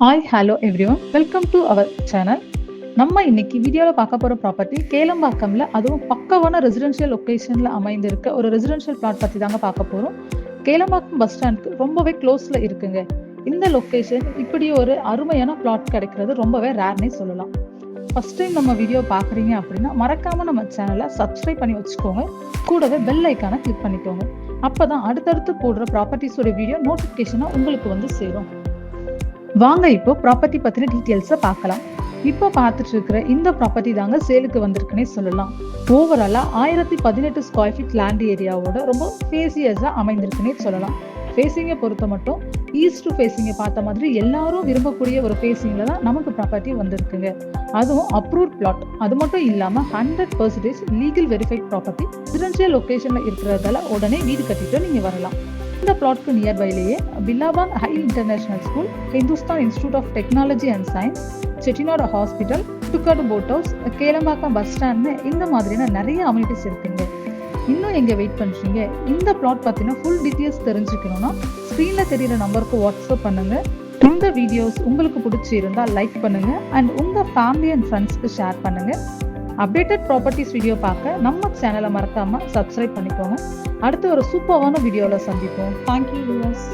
Hi hello everyone, welcome to our channel. நம்ம இன்னைக்கு வீடியோவில் பார்க்க போகிற ப்ராப்பர்ட்டி கேளம்பாக்கம்ல, அதுவும் பக்கவான ரெசிடென்ஷியல் லொக்கேஷனில் அமைந்திருக்க ஒரு ரெசிடென்ஷியல் பிளாட் பற்றி தாங்க பார்க்க போகிறோம். கேளம்பாக்கம் பஸ் ஸ்டாண்டுக்கு ரொம்பவே க்ளோஸில் இருக்குங்க. இந்த லொக்கேஷன் இப்படி ஒரு அருமையான பிளாட் கிடைக்கிறது ரொம்பவே ரேர்னே சொல்லலாம். ஃபர்ஸ்ட் டைம் நம்ம வீடியோ பார்க்குறீங்க அப்படின்னா மறக்காமல் நம்ம சேனலை சப்ஸ்கிரைப் பண்ணி வச்சுக்கோங்க. கூடவே பெல் ஐக்கானை கிளிக் பண்ணிக்கோங்க. அப்போ தான் அடுத்தடுத்து போடுற ப்ராப்பர்ட்டிஸோட வீடியோ நோட்டிஃபிகேஷனாக உங்களுக்கு வந்து சேரும். வாங்க இப்போ ப்ராப்பர்ட்டி பத்தின டீட்டெயில்ஸை பார்க்கலாம். இப்போ பார்த்துட்டு இருக்கிற இந்த ப்ராப்பர்ட்டி தாங்க சேலுக்கு வந்திருக்குன்னே சொல்லலாம். ஓவராலா 1018 ஸ்கொயர் ஃபீட் லேண்ட் ஏரியாவோட ரொம்ப ஸ்பேசியஸா அமைந்திருக்குன்னே சொல்லலாம். ஃபேசிங்கை பொறுத்த மட்டும் ஈஸ்ட் டு ஃபேசிங்கை பார்த்த மாதிரி எல்லாரும் விரும்பக்கூடிய ஒரு ஃபேசிங்ல தான் நமக்கு ப்ராப்பர்ட்டி வந்திருக்குங்க. அதுவும் அப்ரூவ்ட் பிளாட். அது மட்டும் இல்லாம 100% லீகல் வெரிஃபைட் ப்ராப்பர்ட்டி. ரெசிடென்ஷியல் லொகேஷன்ல இருக்கிறதால உடனே வீடு கட்டிட்டு நீங்க வரலாம். இந்த பிளாட்க்கு நியர்பைலேயே Billabong high international school, Hindustan institute of technology and science, Chettinad hospital, Muttukadu boat house, Kelambakkam bus ஸ்டாண்ட்னு இந்த மாதிரியான நிறைய அம்யூனிட்டிஸ் இருக்குங்க. இன்னும் எங்க வெயிட் பண்றீங்க? இந்த பிளாட் பத்தின ஃபுல் டீட்டெயில்ஸ் தெரிஞ்சுக்கணும்னா ஸ்க்ரீன்ல தெரியுற நம்பருக்கு வாட்ஸ்அப் பண்ணுங்க. இந்த வீடியோஸ் உங்களுக்கு பிடிச்சிருந்தா லைக் பண்ணுங்க அண்ட் உங்க ஃபேமிலி அண்ட் ஃப்ரெண்ட்ஸ்க்கு ஷேர் பண்ணுங்க. அப்டேட்டட் ப்ராப்பர்ட்டிஸ் வீடியோ பார்க்க நம்ம சேனலை மறக்காம சப்ஸ்கிரைப் பண்ணிக்கோங்க. அடுத்து ஒரு சூப்பரான வீடியோவில் சந்திப்போம். Thank you viewers.